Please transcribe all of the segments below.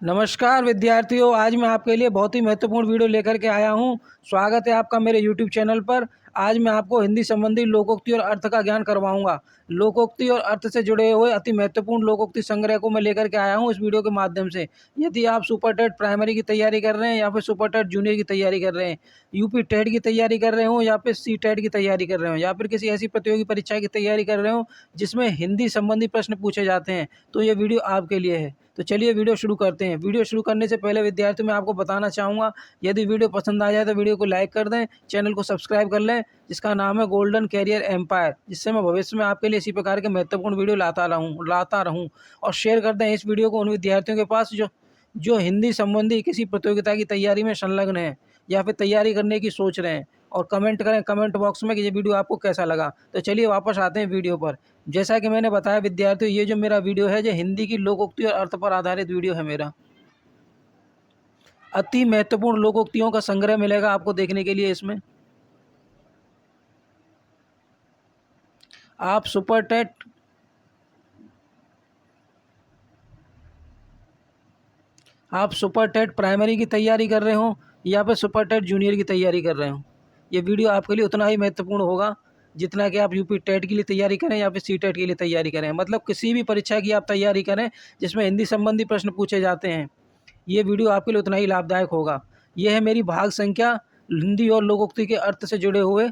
नमस्कार विद्यार्थियों, आज मैं आपके लिए बहुत ही महत्वपूर्ण वीडियो लेकर के आया हूं। स्वागत है आपका मेरे YouTube चैनल पर। आज मैं आपको हिंदी संबंधी लोकोक्ति और अर्थ का ज्ञान करवाऊंगा। लोकोक्ति और अर्थ से जुड़े हुए अति महत्वपूर्ण लोकोक्ति संग्रह को मैं लेकर के आया हूं इस वीडियो के माध्यम से। यदि आप सुपर टेट प्राइमरी की तैयारी कर रहे हैं या फिर सुपर टेट जूनियर की तैयारी कर रहे हैं, यूपी टेट की तैयारी कर रहे हो या फिर सी टेट की तैयारी कर रहे हो या फिर किसी ऐसी प्रतियोगी परीक्षा की तैयारी कर रहे हो जिसमें हिंदी संबंधी प्रश्न पूछे जाते हैं, तो ये वीडियो आपके लिए है। तो चलिए वीडियो शुरू करते हैं। वीडियो शुरू करने से पहले विद्यार्थियों मैं आपको बताना चाहूँगा, यदि वीडियो पसंद आ जाए तो वीडियो को लाइक कर दें, चैनल को सब्सक्राइब कर लें जिसका नाम है गोल्डन कैरियर एम्पायर, जिससे मैं भविष्य में आपके लिए इसी प्रकार के महत्वपूर्ण वीडियो लाता रहूँ। और शेयर कर दें इस वीडियो को उन विद्यार्थियों के पास जो हिंदी संबंधी किसी प्रतियोगिता की तैयारी में संलग्न है या फिर तैयारी करने की सोच रहे हैं। और कमेंट करें कमेंट बॉक्स में कि ये वीडियो आपको कैसा लगा। तो चलिए वापस आते हैं वीडियो पर। जैसा कि मैंने बताया विद्यार्थियों, ये जो मेरा वीडियो है जो हिंदी की लोकोक्ति और अर्थ पर आधारित वीडियो है मेरा। अति महत्वपूर्ण लोकोक्तियों का संग्रह मिलेगा आपको देखने के लिए इसमें। आप सुपर टेट प्राइमरी की तैयारी कर रहे हो या फिर सुपर टेट जूनियर की तैयारी कर रहे हो, ये वीडियो आपके लिए उतना ही महत्वपूर्ण होगा जितना कि आप यूपी टेट के लिए तैयारी करें या फिर सी टेट के लिए तैयारी करें। मतलब किसी भी परीक्षा की आप तैयारी करें जिसमें हिंदी संबंधी प्रश्न पूछे जाते हैं, ये वीडियो आपके लिए उतना ही लाभदायक होगा। यह है मेरी भाग संख्या हिंदी और लोकोक्ति के अर्थ से जुड़े हुए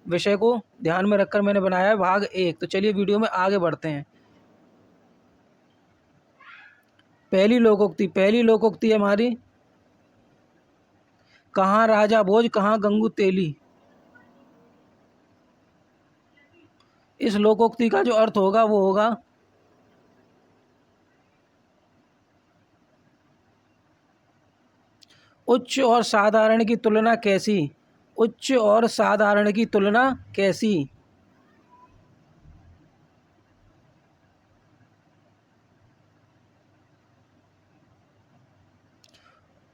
विषय को ध्यान में रखकर मैंने बनाया है भाग 1। तो चलिए वीडियो में आगे बढ़ते हैं। पहली लोकोक्ति हमारी, कहाँ राजा भोज कहाँ गंगू तेली। इस लोकोक्ति का जो अर्थ होगा वो होगा, उच्च और साधारण की तुलना कैसी। उच्च और साधारण की तुलना कैसी।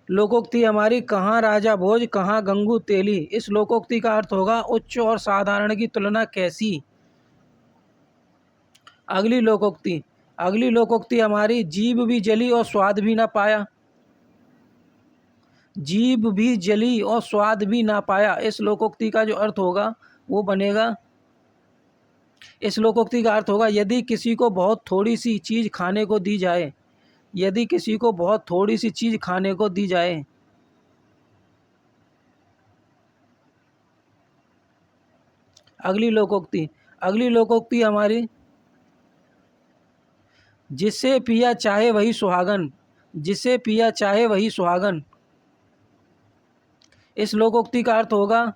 लोकोक्ति हमारी, कहाँ राजा भोज कहाँ गंगू तेली। इस लोकोक्ति का अर्थ होगा उच्च और साधारण की तुलना कैसी। अगली लोकोक्ति हमारी, जीभ भी जली और स्वाद भी ना पाया। जीभ भी जली और स्वाद भी ना पाया। इस लोकोक्ति का जो अर्थ होगा वो बनेगा, इस लोकोक्ति का अर्थ होगा, यदि किसी को बहुत थोड़ी सी चीज़ खाने को दी जाए। यदि किसी को बहुत थोड़ी सी चीज़ खाने को दी जाए। अगली लोकोक्ति हमारी, जिसे पिया चाहे वही सुहागन। जिसे पिया चाहे वही सुहागन। इस लोकोक्ति का अर्थ होगा,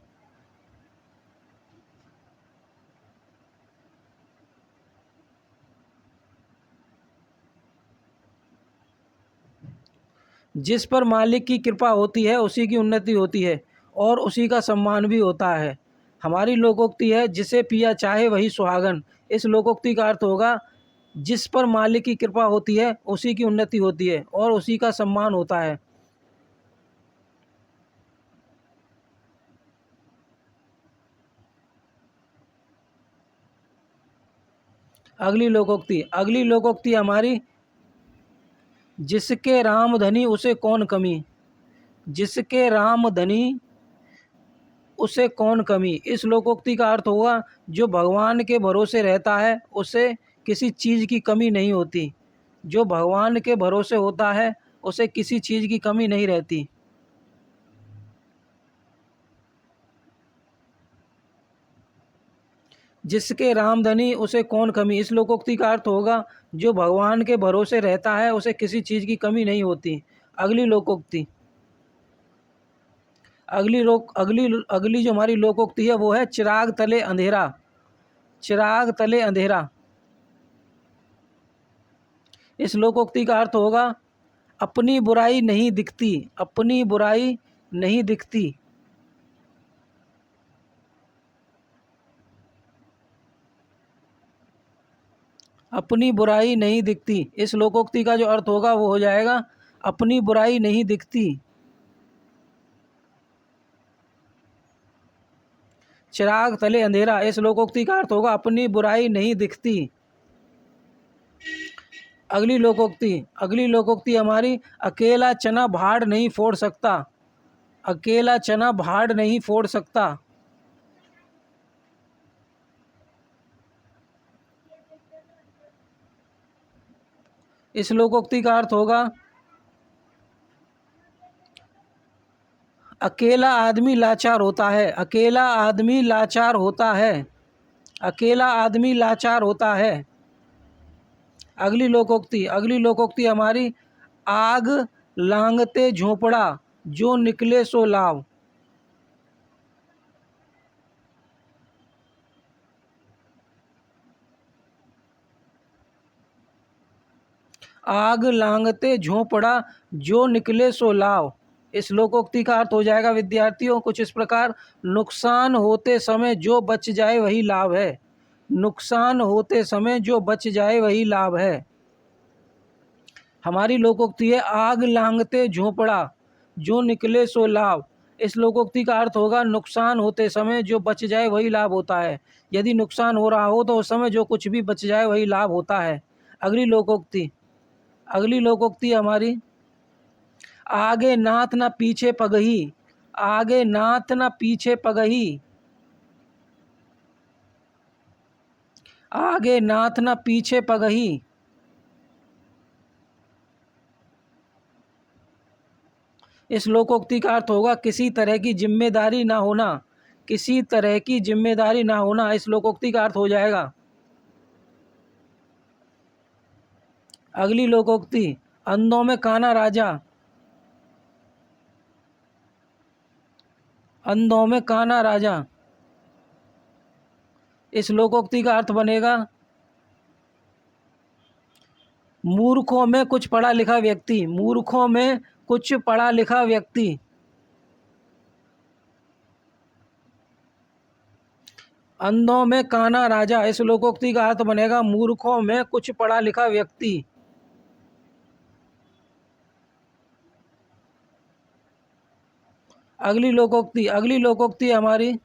जिस पर मालिक की कृपा होती है उसी की उन्नति होती है और उसी का सम्मान भी होता है। हमारी लोकोक्ति है, जिसे पिया चाहे वही सुहागन। इस लोकोक्ति का अर्थ होगा, जिस पर मालिक की कृपा होती है उसी की उन्नति होती है और उसी का सम्मान होता है। अगली लोकोक्ति हमारी, जिसके राम धनी उसे कौन कमी। जिसके राम धनी उसे कौन कमी। इस लोकोक्ति का अर्थ होगा, जो भगवान के भरोसे रहता है उसे किसी चीज़ की कमी नहीं होती। जो भगवान के भरोसे होता है उसे किसी चीज़ की कमी नहीं रहती। जिसके रामधनी उसे कौन कमी। इस लोकोक्ति का अर्थ होगा, जो भगवान के भरोसे रहता है उसे किसी चीज़ की कमी नहीं होती। अगली लोकोक्ति अगली लोक अगली अगली जो हमारी लोकोक्ति है वो है, चिराग तले अंधेरा। चिराग तले अंधेरा। इस लोकोक्ति का अर्थ होगा, अपनी बुराई नहीं दिखती। अपनी बुराई नहीं दिखती। अपनी बुराई नहीं दिखती। इस लोकोक्ति का जो अर्थ होगा वो हो जाएगा, अपनी बुराई नहीं दिखती। चिराग तले अंधेरा। इस लोकोक्ति का अर्थ होगा, अपनी बुराई नहीं दिखती। अगली लोकोक्ति हमारी, अकेला चना भाड़ नहीं फोड़ सकता। अकेला चना भाड़ नहीं फोड़ सकता। इस लोकोक्ति का अर्थ होगा, अकेला आदमी लाचार होता है। अकेला आदमी लाचार होता है। अकेला आदमी लाचार होता है। अगली लोकोक्ति हमारी, आग लांघते झोंपड़ा जो निकले सो लाभ। आग लांघते झोंपड़ा जो निकले सो लाभ। इस लोकोक्ति का अर्थ हो जाएगा विद्यार्थियों कुछ इस प्रकार, नुकसान होते समय जो बच जाए वही लाभ है। नुकसान होते समय जो बच जाए वही लाभ है। हमारी लोकोक्ति है, आग लांघते झोंपड़ा जो निकले सो लाभ। इस लोकोक्ति का अर्थ होगा, नुकसान होते समय जो बच जाए वही लाभ होता है। यदि नुकसान हो रहा हो तो उस समय जो कुछ भी बच जाए वही लाभ होता है। अगली लोकोक्ति हमारी, आगे नाथ न पीछे पगही। आगे नाथ न पीछे पगही। आगे नाथ न पीछे पगही। इस लोकोक्ति का अर्थ होगा, किसी तरह की जिम्मेदारी ना होना। किसी तरह की जिम्मेदारी ना होना। इस लोकोक्ति का अर्थ हो जाएगा। अगली लोकोक्ति, अंधों में काना राजा। अंधों में काना राजा। इस लोकोक्ति का अर्थ बनेगा, मूर्खों में कुछ पढ़ा लिखा व्यक्ति। मूर्खों में कुछ पढ़ा लिखा व्यक्ति। अंधों में काना राजा। इस लोकोक्ति का अर्थ बनेगा, मूर्खों में कुछ पढ़ा लिखा व्यक्ति। अगली लोकोक्ति हमारी,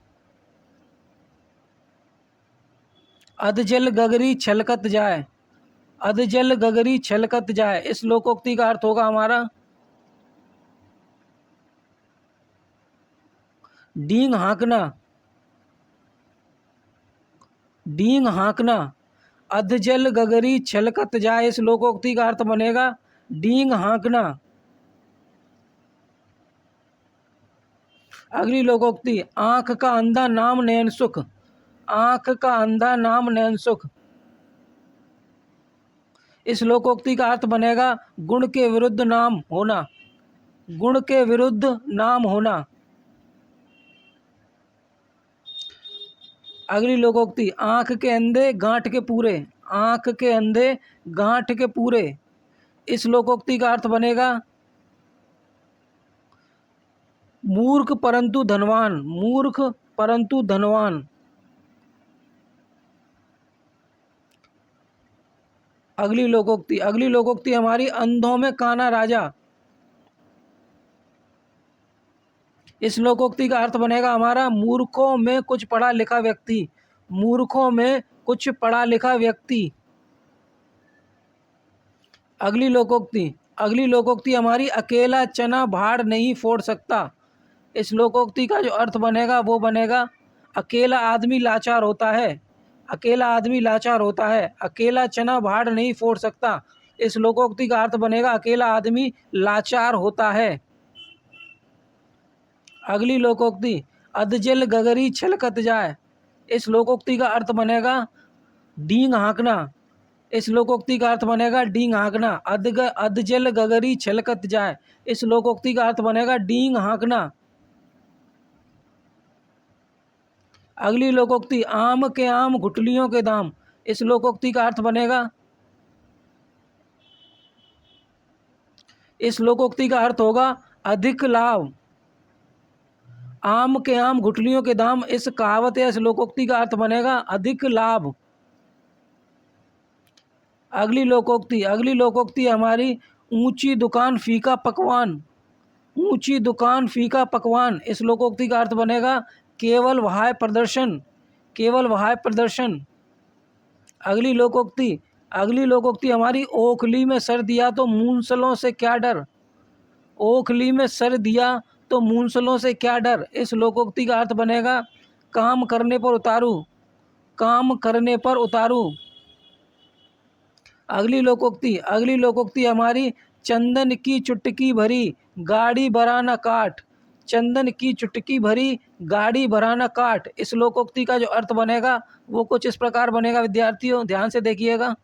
अधजल गगरी छलकत जाए। अधजल गगरी छलकत जाए। इस लोकोक्ति का अर्थ होगा हमारा, डींग हाँकना। डींग हाँकना। अधजल गगरी छलकत जाए। इस लोकोक्ति का अर्थ बनेगा, डींग हाँकना। अगली लोकोक्ति, आंख का अंधा नाम नयन सुख। आंख का अंधा नाम नयन सुख। इस लोकोक्ति का अर्थ बनेगा, गुण के विरुद्ध नाम होना। गुण के विरुद्ध नाम होना। अगली लोकोक्ति, आंख के अंधे गांठ के पूरे। आंख के अंधे गांठ के पूरे। इस लोकोक्ति का अर्थ बनेगा, मूर्ख परंतु धनवान। मूर्ख परंतु धनवान। अगली लोकोक्ति हमारी, अंधों में काना राजा। इस लोकोक्ति का अर्थ बनेगा हमारा, मूर्खों में कुछ पढ़ा लिखा व्यक्ति। मूर्खों में कुछ पढ़ा लिखा व्यक्ति। अगली लोकोक्ति हमारी, अकेला चना भाड़ नहीं फोड़ सकता। इस लोकोक्ति का जो अर्थ बनेगा वो बनेगा, अकेला आदमी लाचार होता है। अकेला आदमी लाचार होता है। अकेला चना भाड़ नहीं फोड़ सकता। इस लोकोक्ति का अर्थ बनेगा, अकेला आदमी लाचार होता है। अगली लोकोक्ति, अधजल गगरी छलकत जाए। इस लोकोक्ति का अर्थ बनेगा, डींग हाँकना। इस लोकोक्ति का अर्थ बनेगा, डींग हाँकना। अधजल गगरी छलकत जाए। इस लोकोक्ति का अर्थ बनेगा, डींग हाँकना। अगली लोकोक्ति, आम के आम घुटलियों के दाम। इस लोकोक्ति का अर्थ बनेगा, इस लोकोक्ति का अर्थ होगा, अधिक लाभ। आम के आम घुटलियों के दाम। इस कहावत या इस लोकोक्ति का अर्थ बनेगा, अधिक लाभ। अगली लोकोक्ति हमारी, ऊंची दुकान फीका पकवान। ऊंची दुकान फीका पकवान। इस लोकोक्ति का अर्थ बनेगा, केवल वहाय प्रदर्शन। केवल वहाय प्रदर्शन। अगली लोकोक्ति, अगली लोकोक्ति हमारी, ओखली में सर दिया तो मूंगसलों से क्या डर। ओखली में सर दिया तो मूंगसलों से क्या डर। इस लोकोक्ति का अर्थ बनेगा काम करने पर उतारू, काम करने पर उतारू। अगली लोकोक्ति हमारी, चंदन की चुटकी भरी गाड़ी भराना काट। चंदन की चुटकी भरी गाड़ी भराना काट। इस लोकोक्ति का जो अर्थ बनेगा वो कुछ इस प्रकार बनेगा विद्यार्थियों, ध्यान से देखिएगा।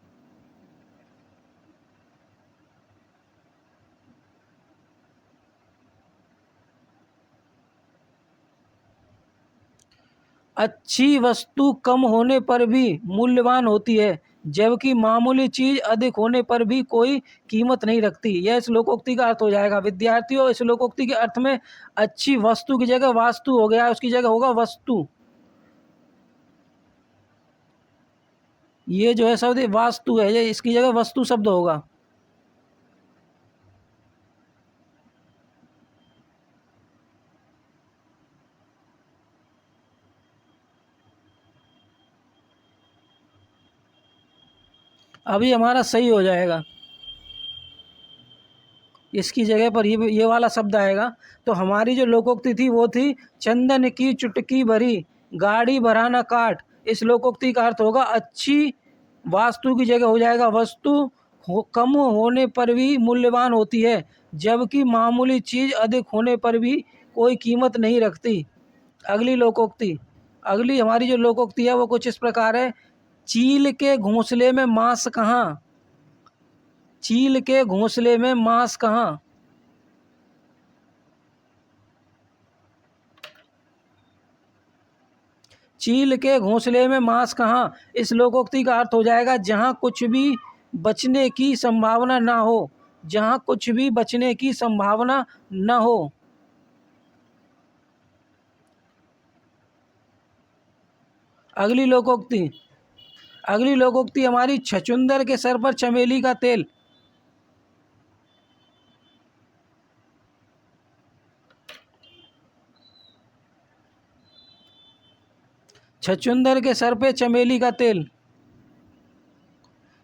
अच्छी वस्तु कम होने पर भी मूल्यवान होती है, जबकि मामूली चीज अधिक होने पर भी कोई कीमत नहीं रखती। यह इस लोकोक्ति का अर्थ हो जाएगा विद्यार्थियों। इस लोकोक्ति के अर्थ में अच्छी वस्तु की जगह वास्तु हो गया, उसकी जगह होगा वस्तु। ये जो है शब्द वास्तु है, ये इसकी जगह वस्तु शब्द होगा। अभी हमारा सही हो जाएगा, इसकी जगह पर ये वाला शब्द आएगा। तो हमारी जो लोकोक्ति थी वो थी, चंदन की चुटकी भरी गाड़ी भराना काट। इस लोकोक्ति का अर्थ होगा अच्छी वास्तु की जगह हो जाएगा वस्तु। कम होने पर भी मूल्यवान होती है, जबकि मामूली चीज अधिक होने पर भी कोई कीमत नहीं रखती। अगली हमारी जो लोकोक्ति है वो कुछ इस प्रकार है, चील के घोंसले में मांस कहाँ। चील के घोंसले में मांस कहाँ। चील के घोंसले में मांस कहाँ। इस लोकोक्ति का अर्थ हो जाएगा जहाँ कुछ भी बचने की संभावना ना हो। जहाँ कुछ भी बचने की संभावना न हो। अगली लोकोक्ति हमारी, छछूंदर के सर पर चमेली का तेल। छछूंदर के सर पे चमेली का तेल।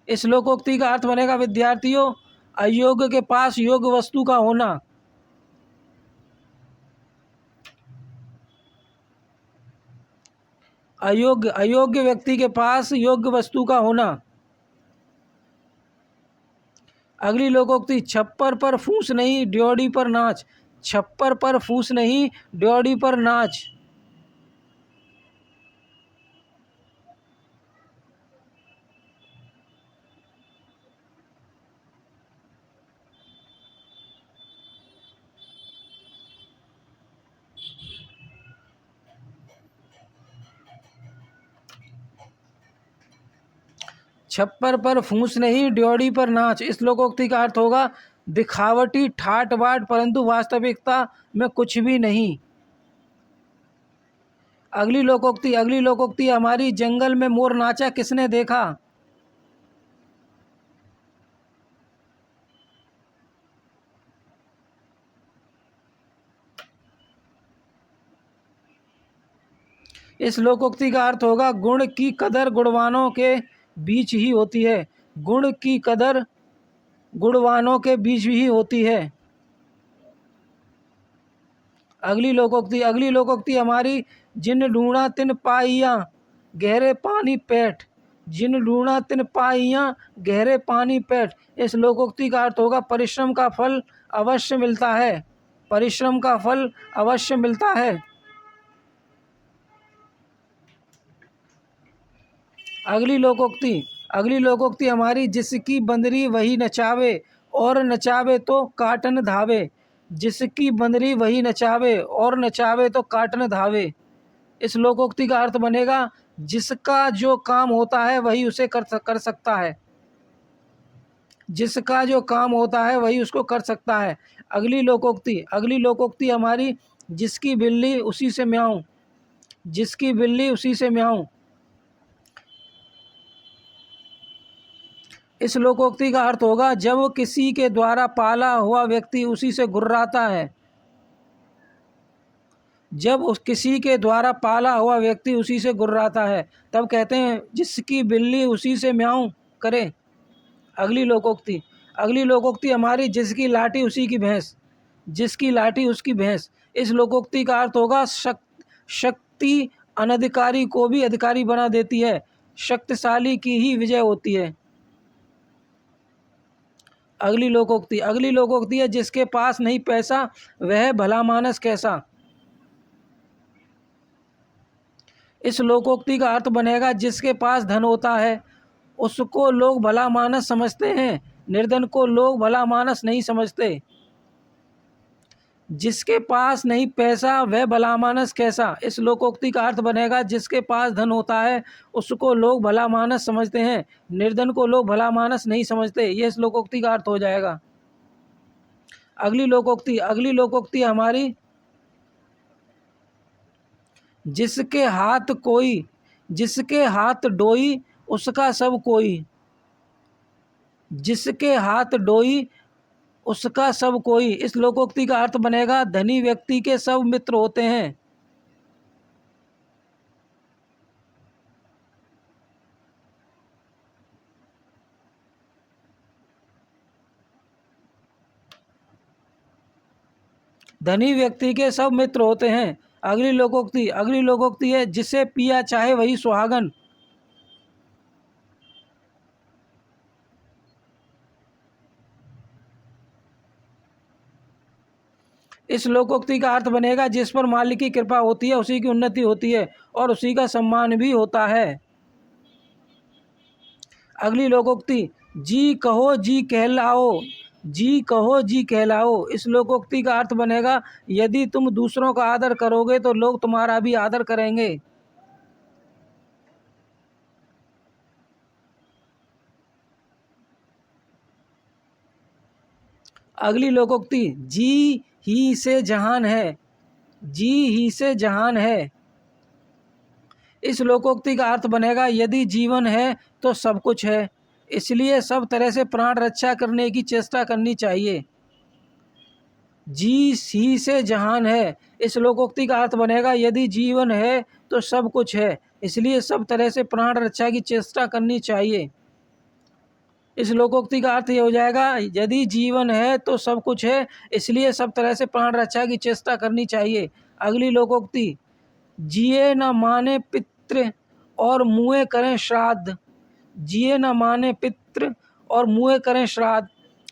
इस लोकोक्ति का अर्थ बनेगा विद्यार्थियों, अयोग्य के पास योग्य वस्तु का होना। अयोग्य व्यक्ति के पास योग्य वस्तु का होना। अगली लोकोक्ति, छप्पर पर फूस नहीं ड्योढ़ी पर नाच। छप्पर पर फूस नहीं ड्योढ़ी पर नाच। छप्पर पर फूस नहीं ड्योढ़ी पर नाच। इस लोकोक्ति का अर्थ होगा दिखावटी ठाट बाट, परंतु वास्तविकता में कुछ भी नहीं। अगली लोकोक्ति हमारी, जंगल में मोर नाचा किसने देखा। इस लोकोक्ति का अर्थ होगा गुण की कदर गुणवानों के बीच ही होती है। गुण की कदर गुणवानों के बीच ही होती है। अगली लोकोक्ति हमारी, जिन ढूंढा तिन पाइया गहरे पानी पैठ। जिन ढूंढा तिन पाइया गहरे पानी पैठ। इस लोकोक्ति का अर्थ होगा परिश्रम का फल अवश्य मिलता है। परिश्रम का फल अवश्य मिलता है। अगली लोकोक्ति हमारी, जिसकी बंदरी वही नचावे और नचावे तो काटन धावे। जिसकी बंदरी वही नचावे और नचावे तो काटन धावे। इस लोकोक्ति का अर्थ बनेगा जिसका जो काम होता है वही उसे कर सकता है। जिसका जो काम होता है वही उसको कर सकता है। अगली लोकोक्ति हमारी, जिसकी बिल्ली उसी से म्याऊं। जिसकी बिल्ली उसी से म्याऊं। इस लोकोक्ति का अर्थ होगा जब किसी के द्वारा पाला हुआ व्यक्ति उसी से गुर्राता है। जब किसी के द्वारा पाला हुआ व्यक्ति उसी से गुर्राता है तब कहते हैं जिसकी बिल्ली उसी से म्याऊं करे। अगली लोकोक्ति, अगली लोकोक्ति हमारी, जिसकी लाठी उसी की भैंस, जिसकी लाठी उसकी भैंस। इस लोकोक्ति का अर्थ होगा शक्ति अनधिकारी को भी अधिकारी बना देती है, शक्तिशाली की ही विजय होती है। अगली लोकोक्ति, अगली लोकोक्ति है, जिसके पास नहीं पैसा वह भला मानस कैसा। इस लोकोक्ति का अर्थ बनेगा, जिसके पास धन होता है उसको लोग भला मानस समझते हैं, निर्धन को लोग भला मानस नहीं समझते। जिसके पास नहीं पैसा वह भला मानस कैसा। इस लोकोक्ति का अर्थ बनेगा, जिसके पास धन होता है उसको लोग भला मानस समझते हैं, निर्धन को लोग भला मानस नहीं समझते। ये इस लोकोक्ति का अर्थ हो जाएगा। अगली लोकोक्ति, अगली लोकोक्ति हमारी, जिसके हाथ कोई, जिसके हाथ डोई उसका सब कोई, जिसके हाथ डोई उसका सब कोई। इस लोकोक्ति का अर्थ बनेगा, धनी व्यक्ति के सब मित्र होते हैं। धनी व्यक्ति के सब मित्र होते हैं। अगली लोकोक्ति, अगली लोकोक्ति है, जिसे पिया चाहे वही सुहागन। इस लोकोक्ति का अर्थ बनेगा, जिस पर मालिक की कृपा होती है उसी की उन्नति होती है और उसी का सम्मान भी होता है। अगली लोकोक्ति, जी कहो जी कहलाओ, जी कहो जी कहलाओ। इस लोकोक्ति का अर्थ बनेगा, यदि तुम दूसरों का आदर करोगे तो लोग तुम्हारा भी आदर करेंगे। अगली लोकोक्ति, जी ही से जहान है, जी ही से जहान है। इस लोकोक्ति का अर्थ बनेगा, यदि जीवन है तो सब कुछ है, इसलिए सब तरह से प्राण रक्षा करने की चेष्टा करनी चाहिए। जी ही से जहान है। इस लोकोक्ति का अर्थ बनेगा, यदि जीवन है तो सब कुछ है, इसलिए सब तरह से प्राण रक्षा की चेष्टा करनी चाहिए। इस लोकोक्ति का अर्थ ये हो जाएगा, यदि जीवन है तो सब कुछ है, इसलिए सब तरह से प्राण रक्षा की चेष्टा करनी चाहिए। अगली लोकोक्ति, जिए न माने पितृ और मुँह करें श्राद्ध, जिए न माने पितृ और मुँह करें श्राद्ध।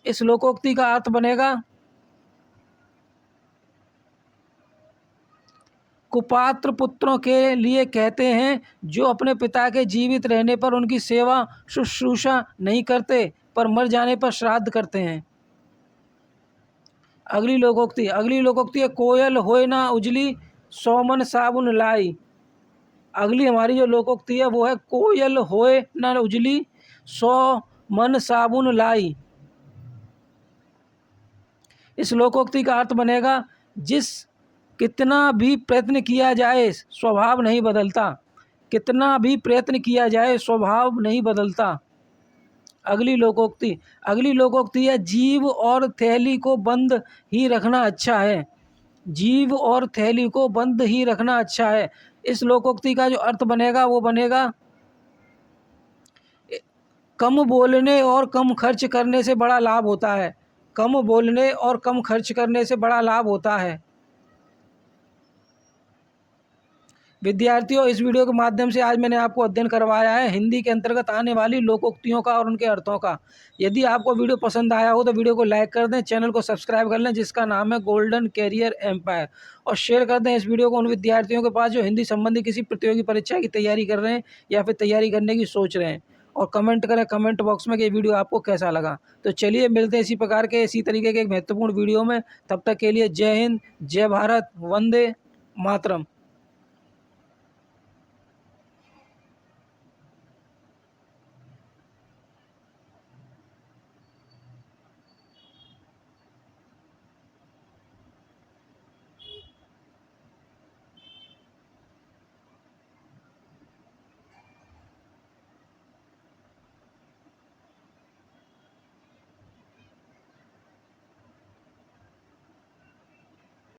इस लोकोक्ति का अर्थ बनेगा, कुपात्र पुत्रों के लिए कहते हैं, जो अपने पिता के जीवित रहने पर उनकी सेवा शुश्रूषा नहीं करते पर मर जाने पर श्राद्ध करते हैं। अगली लोकोक्ति, अगली लोकोक्ति है, कोयल होए ना उजली 100 मन साबुन लाई। अगली हमारी जो लोकोक्ति है वो है, कोयल होए ना उजली 100 मन साबुन लाई। इस लोकोक्ति का अर्थ बनेगा, जिस कितना भी प्रयत्न किया जाए स्वभाव नहीं बदलता, कितना भी प्रयत्न किया जाए स्वभाव नहीं बदलता। अगली लोकोक्ति, अगली लोकोक्ति है, जीव और थैली को बंद ही रखना अच्छा है, जीव और थैली को बंद ही रखना अच्छा है। इस लोकोक्ति का जो अर्थ बनेगा वो बनेगा, कम बोलने और कम खर्च करने से बड़ा लाभ होता है, कम बोलने और कम खर्च करने से बड़ा लाभ होता है। विद्यार्थियों, इस वीडियो के माध्यम से आज मैंने आपको अध्ययन करवाया है हिंदी के अंतर्गत आने वाली लोकोक्तियों का और उनके अर्थों का। यदि आपको वीडियो पसंद आया हो तो वीडियो को लाइक कर दें, चैनल को सब्सक्राइब कर लें जिसका नाम है गोल्डन कैरियर एम्पायर, और शेयर कर दें इस वीडियो को उन विद्यार्थियों के पास जो हिंदी संबंधी किसी प्रतियोगी परीक्षा की तैयारी कर रहे हैं या फिर तैयारी करने की सोच रहे हैं। और कमेंट करें कमेंट बॉक्स में कि ये वीडियो आपको कैसा लगा। तो चलिए मिलते हैं इसी प्रकार के इसी तरीके के एक महत्वपूर्ण वीडियो में। तब तक के लिए जय हिंद, जय भारत, वंदे मातरम।